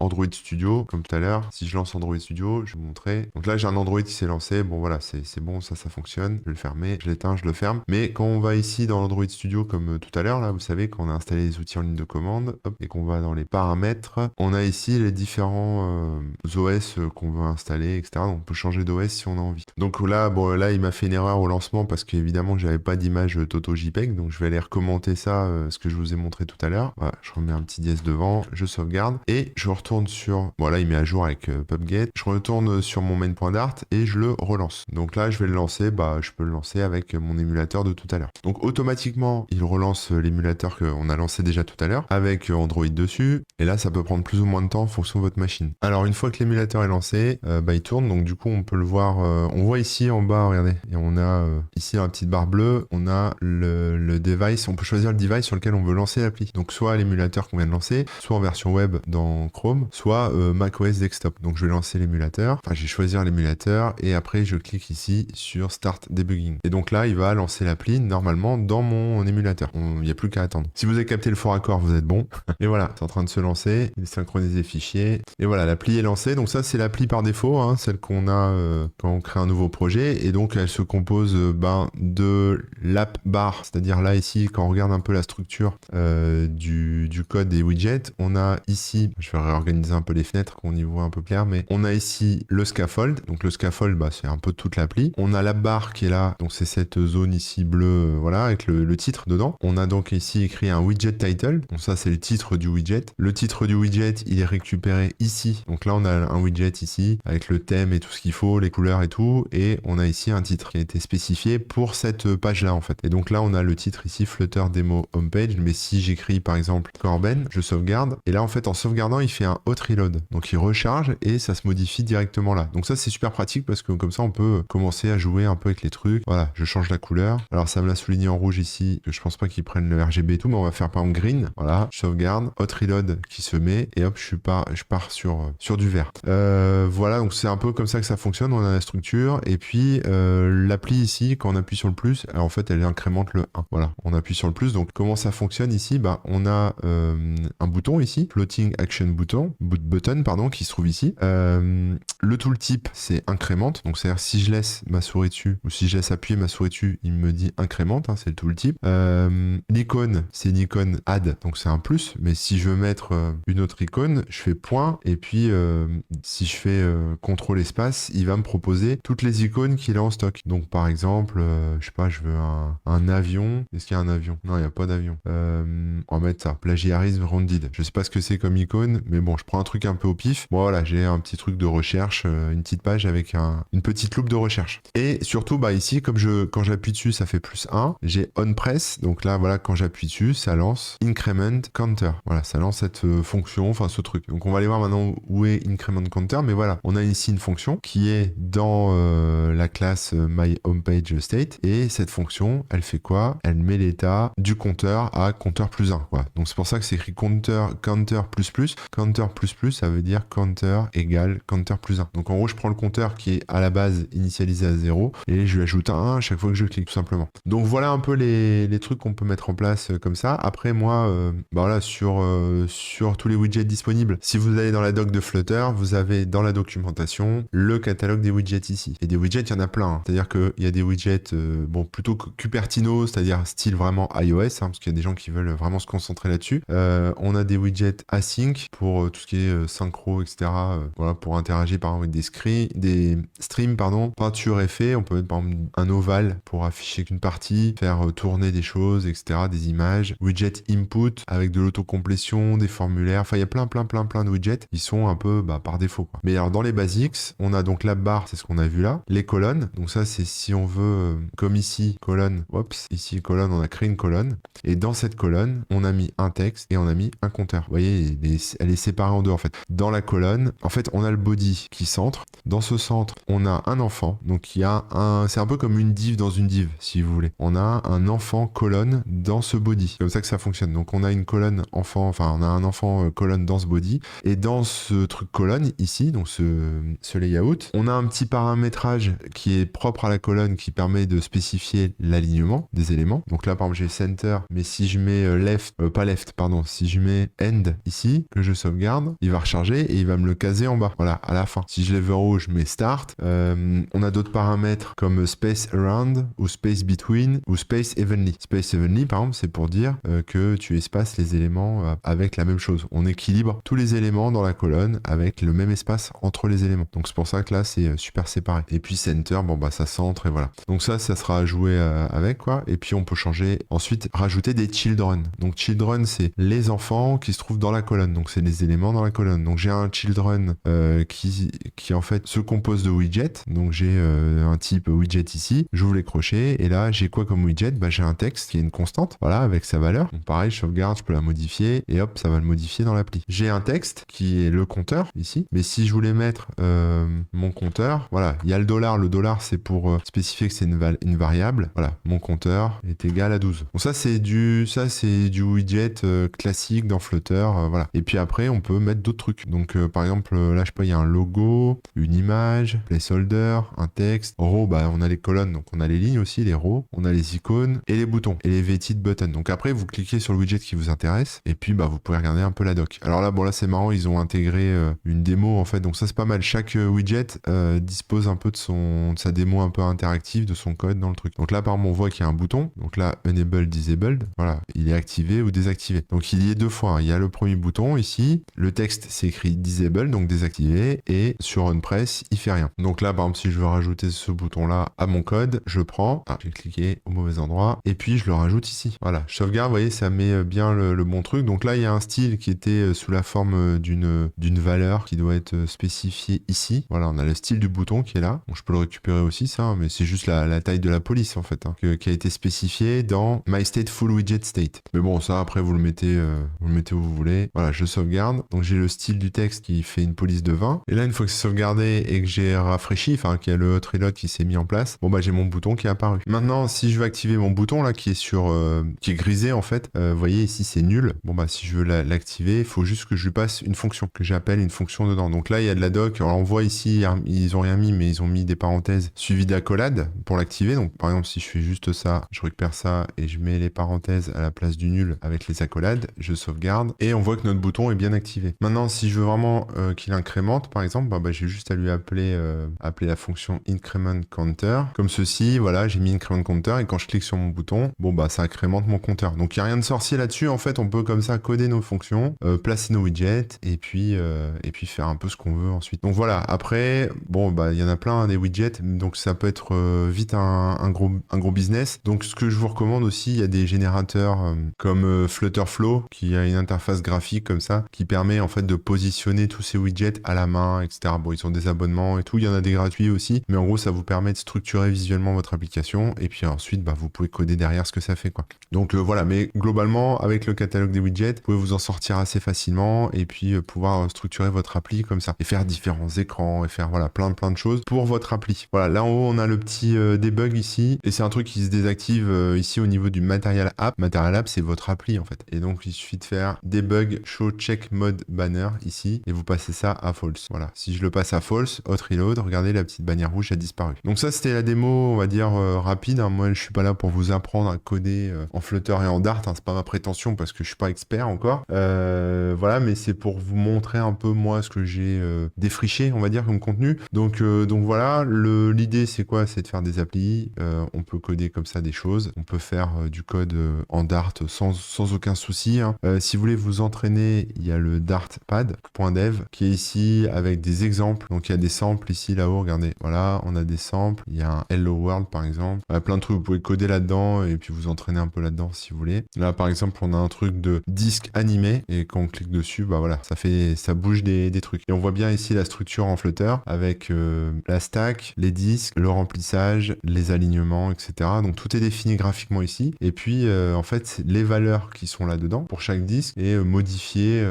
Android Studio, comme tout à l'heure, si je lance Android Studio, je vais vous montrer. Donc là j'ai un Android qui s'est lancé, bon voilà c'est bon, ça fonctionne, je vais le fermer, je l'éteins, je le ferme. Mais quand on va ici dans l'Android Studio comme tout à l'heure, là vous savez quand on a installé les outils en ligne de commande, hop, et qu'on va dans les paramètres, on a ici les différents OS qu'on veut installer, etc. Donc on peut changer d'OS si on a envie. Donc là, bon là il m'a fait une erreur au lancement parce qu'évidemment j'avais pas d'image Toto JPEG, donc je vais aller recommander ça, ce que je vous ai montré tout à l'heure. Voilà, je remets un petit dièse devant, je sauvegarde et je retourne sur, bon là il met à jour avec PubGet, je retourne sur mon main.dart et je le relance. Donc là je vais le lancer, bah je peux le lancer avec mon émulateur de tout à l'heure. Donc automatiquement il relance l'émulateur qu'on a lancé déjà tout à l'heure avec Android dessus et là ça peut prendre plus ou moins de temps en fonction de votre machine. Alors une fois que l'émulateur est lancé, bah il tourne, donc du coup on peut le voir, on voit ici en bas, regardez, et on a ici dans la petite barre bleue, on a le device, on peut choisir le device sur lequel on veut lancer l'appli. Donc soit l'émulateur qu'on vient de lancer, soit en version web dans Chrome, soit macOS desktop. Donc je vais lancer l'émulateur, enfin je vais choisir l'émulateur et après je clique ici sur Start Debugging. Et donc là il va lancer l'appli normalement dans mon émulateur. Il n'y a plus qu'à attendre. Si vous avez capté le faux raccord, vous êtes bon. Et voilà, c'est en train de se lancer, il synchronise les fichiers. Et voilà, l'appli est lancée. Donc ça c'est l'appli par défaut, hein, celle qu'on a quand on crée un nouveau projet. Et donc elle se compose de l'app bar, c'est-à-dire là ici quand on regarde un peu la structure du code des widgets, on a ici, je vais réorganiser un peu les fenêtres qu'on y voit un peu clair, mais on a ici le scaffold. Donc le scaffold, bah, c'est un peu toute l'appli. On a l'app bar qui est là, donc c'est cette zone ici bleue, voilà, avec le titre dedans. On a donc ici écrit un widget title, donc ça c'est le titre du widget. Le titre du widget, il est récupéré ici. Donc là on a un widget ici avec le thème et tout ce qu'il faut, les couleurs et tout, et on a ici un titre qui a été spécifié pour cette page là en fait. Et donc là on a le titre ici Flutter Demo Homepage, mais si j'écris par exemple Corben, je sauvegarde, et là en fait en sauvegardant il fait un hot reload, donc il recharge et ça se modifie directement là. Donc ça c'est super pratique parce que comme ça on peut commencer à jouer un peu avec les trucs. Voilà, je change la couleur. Alors ça me l'a souligné en rouge ici, que je pense pas qu'ils prennent le RGB et tout, mais on va faire par exemple green. Voilà, je sauvegarde, hot reload qui se met et hop je pars sur du vert. Voilà, donc c'est un peu comme ça que ça fonctionne. On a la structure et puis l'appli ici, quand on appuie sur le plus, alors en fait elle incrémente le 1. Voilà, on appuie sur le plus. Donc comment ça fonctionne ici? Bah, on a un bouton ici, floating action button, pardon, qui se trouve ici. Le tooltip, c'est incrémente. Donc c'est-à-dire si je laisse ma souris dessus ou si je laisse appuyer ma souris dessus, il me dit incrémente, hein, c'est le tooltip. L'icône, c'est une icône add, donc c'est un plus. Mais si je veux mettre une autre icône, je fais point et puis si je fais contrôle espace, il va me proposer toutes les icônes qu'il a en stock. Donc par exemple, je sais pas, je veux un avion. Est-ce qu'il y a un avion? Non, il n'y a pas d'avion. On va mettre ça, plagiarisme rounded. Je sais pas ce que c'est comme icône, mais bon, je prends un truc un peu au pif. Bon, voilà, j'ai un petit truc de recherche, une petite page avec une petite loupe de recherche. Et surtout, bah ici, comme quand j'appuie dessus, ça fait plus 1. J'ai on press, donc là, voilà, quand j'appuie dessus, ça lance increment counter. Voilà, ça lance cette fonction, enfin ce truc. Donc on va aller voir maintenant où est increment counter, mais voilà, on a ici une fonction qui est dans la classe myHomepageState, et cette fonction, elle fait quoi? Elle met l'état du compteur à compteur plus 1, quoi. Donc c'est pour ça que c'est écrit counter plus plus. Counter plus plus, ça veut dire counter égale counter plus 1. Donc en gros, je prends le compteur qui est à la base initialisé à 0 et je lui ajoute un 1 à chaque fois que je clique, tout simplement. Donc voilà un peu les trucs qu'on peut mettre en place comme ça. Après moi, bah voilà, sur tous les widgets disponibles, si vous allez dans la doc de Flutter, vous avez dans la documentation le catalogue des widgets ici. Et des widgets, il y en a plein, hein. C'est-à-dire qu'il y a des widgets bon, plutôt Cupertino, c'est-à-dire style vraiment iOS, hein, parce qu'il y a des gens qui veulent vraiment se concentrer là-dessus. On a des widgets async pour tout ce qui est synchro, etc. Voilà, pour interagir par exemple avec des streams, peinture effet. On peut mettre par exemple un ovale pour afficher qu'une partie, faire tourner des choses, etc. Des images. Widget input avec de l'autocomplétion, des formulaires. Enfin, il y a plein de widgets qui sont un peu par défaut, quoi. Mais alors dans les basics, on a donc la barre, c'est ce qu'on a vu là, les colonnes. Donc ça, c'est si on veut, comme ici, colonne, ici colonne, on a créé une colonne. Et dans cette colonne, on a mis un texte et on a mis un compteur. Vous voyez, elle est séparée en deux en fait. Dans la colonne, en fait, on a le body qui centre. Dans ce centre, on a un enfant. Donc il y a c'est un peu comme une div dans une div, si vous voulez. On a un enfant colonne dans ce body. C'est comme ça que ça fonctionne. Donc on a une colonne enfant, enfin on a un enfant colonne dans ce body. Et dans ce truc colonne ici, donc ce layout, on a un petit paramétrage qui est propre à la colonne qui permet de spécifier l'alignement des éléments. Donc là, par exemple, j'ai center, mais si je mets si je mets end ici, que je sauvegarde, il va recharger et il va me le caser en bas. Voilà, à la fin. Si je lève en haut, je mets start. On a d'autres paramètres comme space around ou space between ou space evenly. Space evenly, par exemple, c'est pour dire que tu espaces les éléments avec la même chose. On équilibre tous les éléments dans la colonne avec le même espace entre les éléments. Donc c'est pour ça que là, c'est super séparé. Et puis center, bon bah ça centre et voilà. Donc ça sera à jouer avec, quoi. Et puis on peut changer, ensuite rajouter des children. Donc children, c'est les enfants qui se trouvent dans la colonne. Donc c'est les éléments dans la colonne. Donc j'ai un children qui en fait se compose de widget. Donc j'ai un type widget ici. J'ouvre les crochets et là j'ai quoi comme widget? Bah j'ai un texte qui est une constante, voilà, avec sa valeur. Donc pareil, je sauvegarde, je peux la modifier et hop, ça va le modifier dans l'appli. J'ai un texte qui est le compteur ici. Mais si je voulais mettre mon compteur, voilà, il y a le dollar. Le dollar, c'est pour spécifier que c'est une variable. Voilà, mon compteur est égal à 12. Donc ça c'est du widget classique dans Flutter, voilà. Et puis après, on peut mettre d'autres trucs. Donc par exemple, là je sais pas, il y a un logo, une image, placeholder, un texte. Row, bah on a les colonnes, donc on a les lignes aussi, les rows, on a les icônes et les boutons et les vetted buttons. Donc après, vous cliquez sur le widget qui vous intéresse et puis bah vous pouvez regarder un peu la doc. Alors là, bon là c'est marrant, ils ont intégré une démo en fait, donc ça c'est pas mal. Chaque widget dispose un peu de sa démo un peu interactive, de son code dans le truc. Donc là par exemple, on voit qu'il y a un bouton. Donc là, enable, disabled, voilà, il est activé ou désactivé. Donc il y est deux fois, hein. Il y a le premier bouton ici, le texte c'est écrit disable, donc désactivé, et sur onPress, il fait rien. Donc là, par exemple, si je veux rajouter ce bouton-là à mon code, je prends, j'ai cliqué au mauvais endroit, et puis je le rajoute ici. Voilà, je sauvegarde, vous voyez, ça met bien le bon truc. Donc là, il y a un style qui était sous la forme d'une valeur qui doit être spécifiée ici. Voilà, on a le style du bouton qui est là. Bon, je peux le récupérer aussi, ça, mais c'est juste la taille de la police, en fait, hein, qui a été spécifié dans myStateFullWidgetState. Mais bon, ça, après, vous le mettez où vous voulez. Voilà, je sauvegarde. Donc j'ai le style du texte qui fait une police de 20. Et là, une fois que c'est sauvegardé et que j'ai rafraîchi, enfin qu'il y a le hot reload qui s'est mis en place, bon bah j'ai mon bouton qui est apparu. Maintenant, si je veux activer mon bouton là qui est grisé en fait, vous voyez ici c'est nul. Bon bah si je veux l'activer, il faut juste que je lui passe une fonction, que j'appelle une fonction dedans. Donc là il y a de la doc. Alors voit ici, ils ont rien mis, mais ils ont mis des parenthèses suivies d'accolades pour l'activer. Donc par exemple, si je fais juste ça, je récupère ça et je mets les parenthèses à la place du nul avec les accolades, je sauvegarde et on voit que notre bouton est bien activé. Maintenant, si je veux vraiment qu'il incrémente, par exemple, j'ai juste à lui appeler la fonction increment counter, comme ceci. Voilà, j'ai mis increment counter et quand je clique sur mon bouton, ça incrémente mon compteur. Donc il n'y a rien de sorcier là-dessus. En fait, on peut comme ça coder nos fonctions, placer nos widgets et puis faire un peu ce qu'on veut ensuite. Donc voilà. Après, il y en a plein des widgets, donc ça peut être vite un gros business. Donc ce que je vous recommande aussi, il y a des générateurs comme Flutterflow qui a une interface graphique comme ça qui permet en fait de positionner tous ces widgets à la main, etc. Bon, ils ont des abonnements et tout. Il y en a des gratuits aussi, mais en gros, ça vous permet de structurer visuellement votre application et puis ensuite, vous pouvez coder derrière ce que ça fait, quoi. Donc voilà, mais globalement, avec le catalogue des widgets, vous pouvez vous en sortir assez facilement et puis pouvoir structurer votre appli comme ça et faire différents écrans et faire plein de choses pour votre appli. Voilà, là en haut, on a le petit debug ici et c'est un truc qui se désactive ici au niveau du Material App. Material App, c'est votre appli en fait. Et donc, il suffit de faire debug show check mode banner ici et vous passez ça à false. Voilà, si je le passe à false, hot reload, regardez, la petite bannière rouge a disparu. Donc ça, c'était la démo, on va dire rapide. Moi, je suis pas là pour vous apprendre à coder en Flutter et en Dart. C'est pas ma prétention parce que je suis pas expert encore. Voilà, mais c'est pour vous montrer un peu moi ce que j'ai défriché, on va dire, comme contenu. Donc voilà, l'idée c'est quoi? C'est de faire des applis. On peut coder comme ça des choses. On peut faire du code en Dart sans aucun souci. Si vous voulez vous entraîner, il y a le dartpad.dev qui est ici avec des exemples. Donc il y a des samples ici, là-haut, regardez. Voilà, on a des samples. Il y a un Hello World par exemple. Plein de trucs, vous pouvez coder là-dedans et puis vous entraîner un peu là-dedans si vous voulez. Là par exemple, on a un truc de disque animé et quand on clique dessus, voilà, ça bouge des trucs. Et on voit bien ici la structure en Flutter avec la stack, les disques, le remplissage, les alignements, etc. Donc tout est défini graphiquement ici. Et puis en fait, les valeurs qui sont là-dedans pour chaque disque et modifiées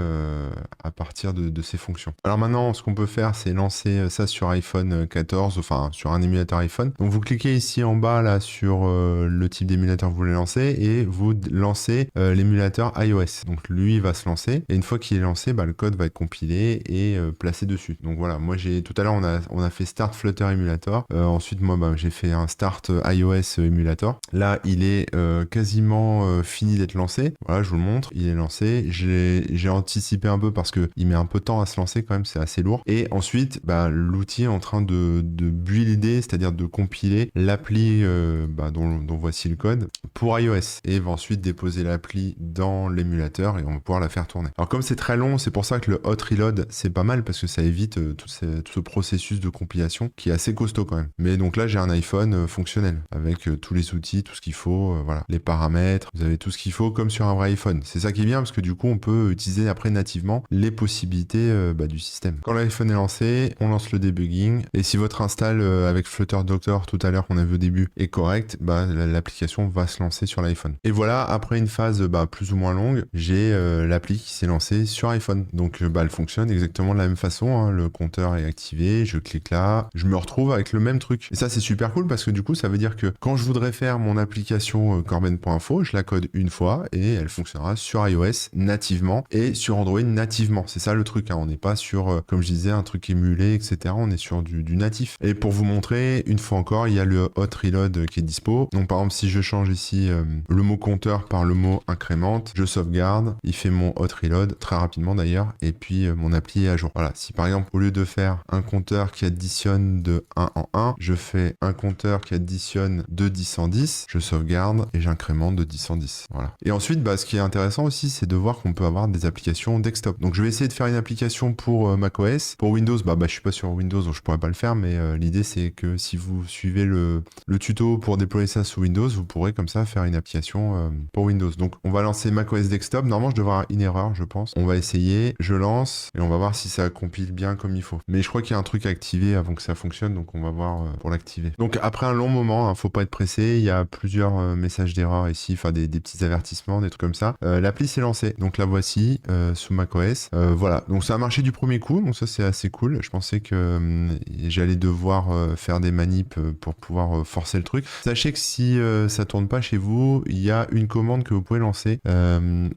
à partir de ces fonctions. Alors maintenant, ce qu'on peut faire, c'est lancer ça sur iPhone 14, enfin sur un émulateur iPhone. Donc vous cliquez ici en bas là sur le type d'émulateur que vous voulez lancer et vous lancez l'émulateur iOS. Donc lui, il va se lancer et une fois qu'il est lancé, le code va être compilé et placé dessus. Donc voilà, moi tout à l'heure on a fait Start Flutter Emulator. Ensuite moi j'ai fait un Start iOS Emulator. Là il est quasiment fini d'être lancé. Voilà, je vous le montre, il est lancé. J'ai anticipé un peu parce que il met un peu de temps à se lancer quand même, c'est assez lourd. Et ensuite l'outil est en train de builder, c'est-à-dire de compiler l'appli dont voici le code pour iOS et va ensuite déposer l'appli dans l'émulateur et on va pouvoir la faire tourner. Alors comme c'est très long, c'est pour ça que le hot reload c'est pas mal parce que ça évite tout ce processus de compilation qui est assez costaud quand même. Mais donc là j'ai un iPhone fonctionnel avec tous les outils, tout ce qu'il faut, voilà, les paramètres, vous avez tout ce qu'il faut comme sur un vrai iPhone. C'est ça qui est bien parce que du coup on peut utiliser après nativement les possibilités du système. Quand l'iPhone est lancé, on lance le debugging et si votre install avec Flutter Doctor tout à l'heure qu'on a vu au début est correct, l'application va se lancer sur l'iPhone. Et voilà, après une phase plus ou moins longue, j'ai l'appli qui s'est lancée sur iPhone. Donc elle fonctionne exactement de la même façon, le compteur est activé, je clique là, je me retrouve avec le même truc. Et ça c'est super cool parce que du coup ça veut dire que quand je voudrais faire mon application corben.info, je la code une fois et elle fonctionnera sur iOS nativement et sur Android nativement. C'est ça le truc, on n'est pas sur, comme je disais, un truc émulé, etc. On est sur du natif. Et pour vous montrer, une fois encore, il y a le hot reload qui est dispo. Donc par exemple, si je change ici le mot compteur par le mot incrémente, je sauvegarde, il fait mon hot reload très rapidement d'ailleurs, et puis mon appli est à jour. Voilà, si par exemple, au lieu de faire un compteur qui additionne de 1 en 1, je fais un compteur qui additionne de 10 en 10, je sauvegarde et j'incrémente de 10 en 10. Voilà. Et ensuite, ce qui est intéressant aussi, c'est de voir qu'on peut avoir des applications desktop. Donc je vais essayer de faire une application pour macOS. Pour Windows, je suis pas sur Windows, donc je pourrais pas le faire, mais l'idée c'est que si vous suivez le tuto pour déployer ça sous Windows, vous pourrez comme ça faire une application pour Windows. Donc on va lancer macOS Desktop. Normalement, je devrais avoir une erreur, je pense. On va essayer, je lance et on va voir si ça compile bien comme il faut. Mais je crois qu'il y a un truc à activer avant que ça fonctionne, donc on va voir pour l'activer. Donc après un long moment, faut pas être pressé, il y a plusieurs messages d'erreur ici, enfin des petits avertissements, des trucs comme ça. L'appli s'est lancée, donc la voici sous macOS. Voilà, donc ça a marché du premier coup, donc ça c'est assez cool. Je pensais que j'allais devoir faire des manips pour pouvoir forcer le truc. Sachez que si ça tourne pas chez vous, il y a une commande que vous pouvez lancer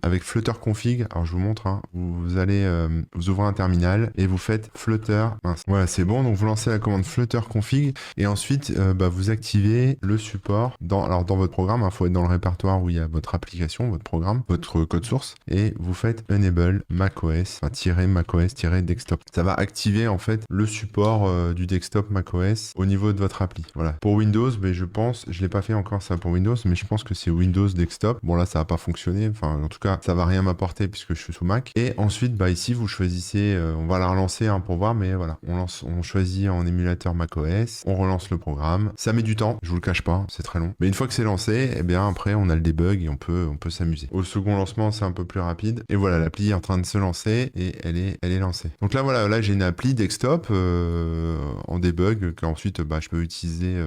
avec Flutter config. Alors je vous montre, vous allez vous ouvrez un terminal et vous faites flutter Flutter. Mince. Voilà, c'est bon. Donc vous lancez la commande Flutter config et ensuite vous activez le support dans votre programme. Il faut être dans le répertoire où il y a votre application, votre programme, votre code source et vous faites enable macOS, macOS-desktop. Ça va activer en fait le support du desktop macOS au niveau de votre appli. Voilà. Pour Windows, mais je pense, je l'ai pas fait encore ça pour Windows, mais je pense que c'est Windows desktop. Bon là, ça va pas fonctionner. Enfin, en tout cas, ça va rien m'apporter puisque je suis sous Mac. Et ensuite, ici, vous choisissez, on va la relancer pour voir, mais voilà, on choisit en émulateur macOS, on relance le programme. Ça met du temps, je vous le cache pas, c'est très long. Mais une fois que c'est lancé, eh bien après, on a le debug et on peut s'amuser. Au second lancement, c'est un peu plus rapide. Et voilà, l'appli est en train de se lancer et elle est lancée. Donc là, voilà, là j'ai une appli desktop en debug qu'ensuite, je peux utiliser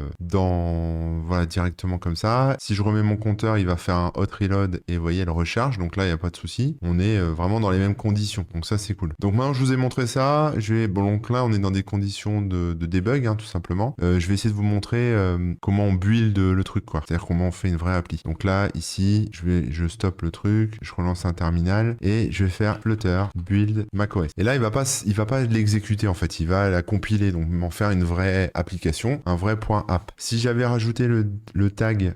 directement comme ça. Si je remets mon compteur, il va faire un hot reload et vous voyez, elle recharge. Donc là, il n'y a pas de souci. On est vraiment dans les mêmes conditions. Donc ça, c'est cool. Donc maintenant, je vous ai montré ça. Donc là, on est dans des conditions de debug, tout simplement. Je vais essayer de vous montrer comment on build le truc, quoi. C'est-à-dire comment on fait une vraie appli. Donc là, ici, je stoppe le truc, je relance un terminal et je vais faire Flutter build macOS. Et là, il va pas l'exécuter en fait. Il va la compiler, donc m'en faire une vraie application, un vrai point app. Si j'avais rajouté le tag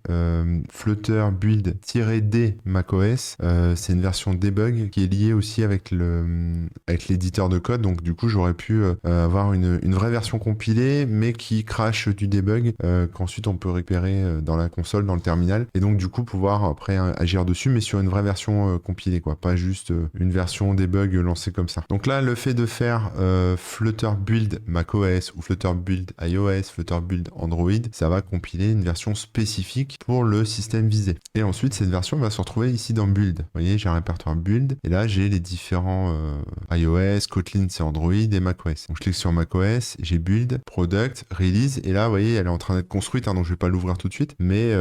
Flutter build-d macOS, c'est une version debug qui est liée aussi avec l'éditeur de code. Donc du coup, j'aurais pu avoir une vraie version compilée, mais qui crache du debug, qu'ensuite on peut récupérer dans la console, dans le terminal, et donc du coup pouvoir après agir dessus, mais sur une vraie version compilée, quoi, pas juste une version debug lancée comme ça. Donc là, le fait de faire Flutter build macOS ou Flutter build iOS, Flutter build Android, ça va compiler une version spécifique pour le système visé. Et ensuite, cette version va se retrouver ici dans build. Vous voyez, j'ai un répertoire build, et là j'ai les différents iOS, Kotlin c'est Android et macOS. Donc je clique sur macOS, j'ai build, product, release, et là vous voyez, elle est en train d'être construite, donc je vais pas l'ouvrir tout de suite, mais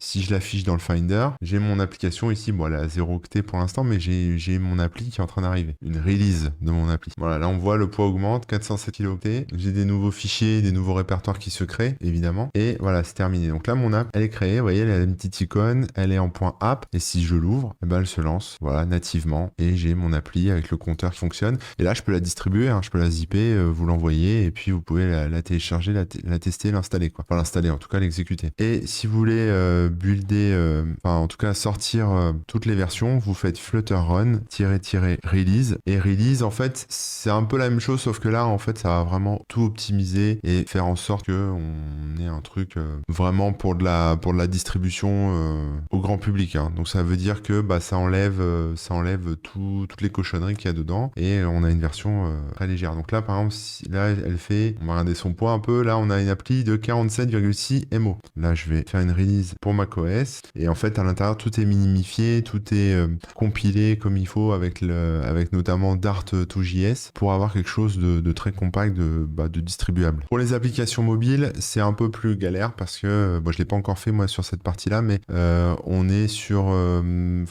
si je l'affiche dans le Finder, j'ai mon application ici, bon elle est à 0 octet pour l'instant, mais j'ai mon appli qui est en train d'arriver, une release de mon appli. Voilà, là on voit le poids augmente, 407 kilooctets, j'ai des nouveaux fichiers, des nouveaux répertoires qui se créent, évidemment, et voilà, c'est terminé. Donc là mon app, elle est créée, vous voyez, elle a une petite icône, elle est en point app, et si je l'ouvre, elle se lance, voilà, nativement, et j'ai mon appli avec le compteur qui fonctionne, et là je peux la distribuer, je peux la zipper, vous l'envoyer, et puis vous pouvez la télécharger, la tester, l'installer, quoi. Enfin l'installer, en tout cas l'exécuter. Et si vous voulez builder, en tout cas sortir toutes les versions, vous faites Flutter run -release, et release en fait c'est un peu la même chose, sauf que là en fait ça va vraiment tout optimiser et faire en sorte que on ait un truc vraiment pour de la distribution au grand public, donc ça veut dire que ça enlève toutes les cochonneries qu'il y a dedans, et on a une version très légère. Donc là par exemple, là elle fait, on va regarder son poids un peu, là on a une appli de 47,6 MO. Là je vais faire une release pour macOS, et en fait à l'intérieur tout est minimifié, tout est compilé comme il faut avec notamment Dart2JS pour avoir quelque chose de très compact, de distribuable. Pour les applications mobiles, c'est un peu plus galère parce que je l'ai pas encore fait moi sur cette partie-là, mais on est sur,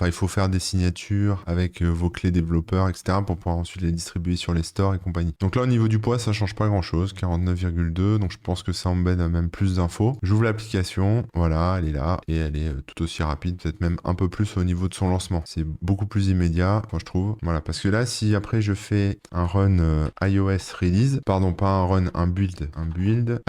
il faut faire des signatures avec vos clés développeurs, etc. pour pouvoir ensuite les distribuer sur les stores et compagnie. Donc là au niveau du poids, ça change pas grand-chose, 49,2, donc je pense que ça embête même plus d'infos. J'ouvre l'application, voilà, elle est là, et elle est tout aussi rapide, peut-être même un peu plus au niveau de son lancement. C'est beaucoup plus immédiat, je trouve. Voilà, parce que là, si après je fais un run iOS release, pardon, pas un run, un build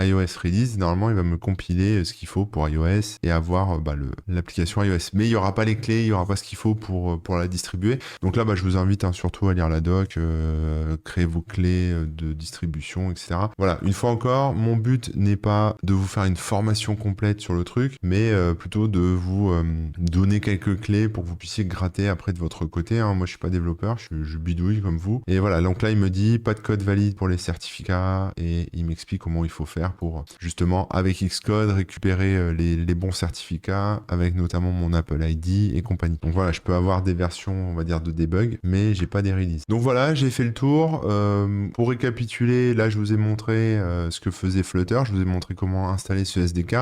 iOS release, normalement il va me compiler ce qu'il faut pour iOS et avoir l'application iOS. Mais il y aura pas les clés, il y aura pas ce qu'il faut pour la distribuer. Donc là, je vous invite surtout à lire la doc, créer vos clés de distribution, etc. Voilà, une fois encore, mon but n'est pas de vous faire une formation complète sur le truc, mais plutôt de vous donner quelques clés pour que vous puissiez gratter après de votre côté. Moi, je suis pas développeur, je bidouille comme vous. Et voilà, donc là, il me dit pas de code valide pour les certificats, et il m'explique comment il faut faire pour justement, avec Xcode, récupérer les bons certificats, avec notamment mon Apple ID et compagnie. Donc voilà, je peux avoir des versions, on va dire, de debug, mais j'ai pas des releases. Donc voilà, j'ai fait le tour. Pour récapituler, là, je vous ai montré ce que faisait Flutter, je vous ai montré comment installer ce SDK,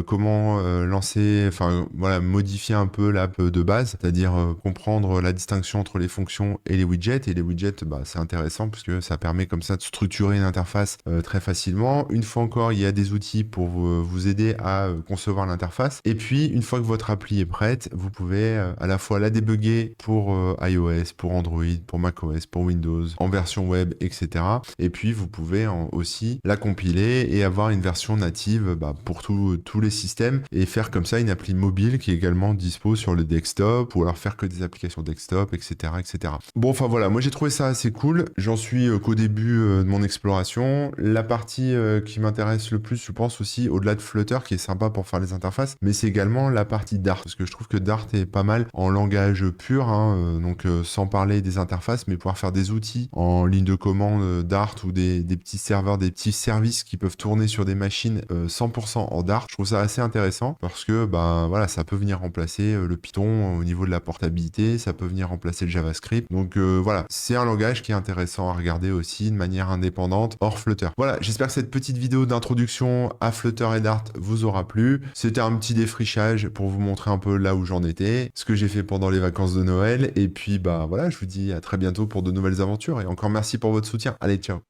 comment lancer, modifier un peu l'app de base, c'est-à-dire comprendre la distinction entre les fonctions et les widgets. Et les widgets, c'est intéressant puisque ça permet comme ça de structurer une interface très facilement. Une fois encore, il y a des outils pour vous aider à concevoir l'interface. Et puis, une fois que votre appli est prête, vous pouvez à la fois la débugger pour iOS, pour Android, pour macOS, pour Windows, en version web, etc. etc. Et puis vous pouvez aussi la compiler et avoir une version native pour tous les systèmes et faire comme ça une appli mobile qui est également dispo sur le desktop ou alors faire que des applications desktop, etc. etc. Bon, enfin voilà, moi j'ai trouvé ça assez cool. J'en suis qu'au début de mon exploration. La partie qui m'intéresse le plus, je pense aussi, au-delà de Flutter, qui est sympa pour faire les interfaces, mais c'est également la partie Dart, parce que je trouve que Dart est pas mal en langage pur, hein, donc sans parler des interfaces, mais pouvoir faire des outils en ligne de commande Dart ou des petits serveurs, des petits services qui peuvent tourner sur des machines 100% en Dart. Je trouve ça assez intéressant parce que voilà, ça peut venir remplacer le Python au niveau de la portabilité, ça peut venir remplacer le JavaScript. Donc voilà, c'est un langage qui est intéressant à regarder aussi de manière indépendante hors Flutter. Voilà, j'espère que cette petite vidéo d'introduction à Flutter et Dart vous aura plu. C'était un petit défrichage pour vous montrer un peu là où j'en étais, ce que j'ai fait pendant les vacances de Noël. Et puis voilà, je vous dis à très bientôt pour de nouvelles aventures et encore merci pour votre soutien. Allez, ciao.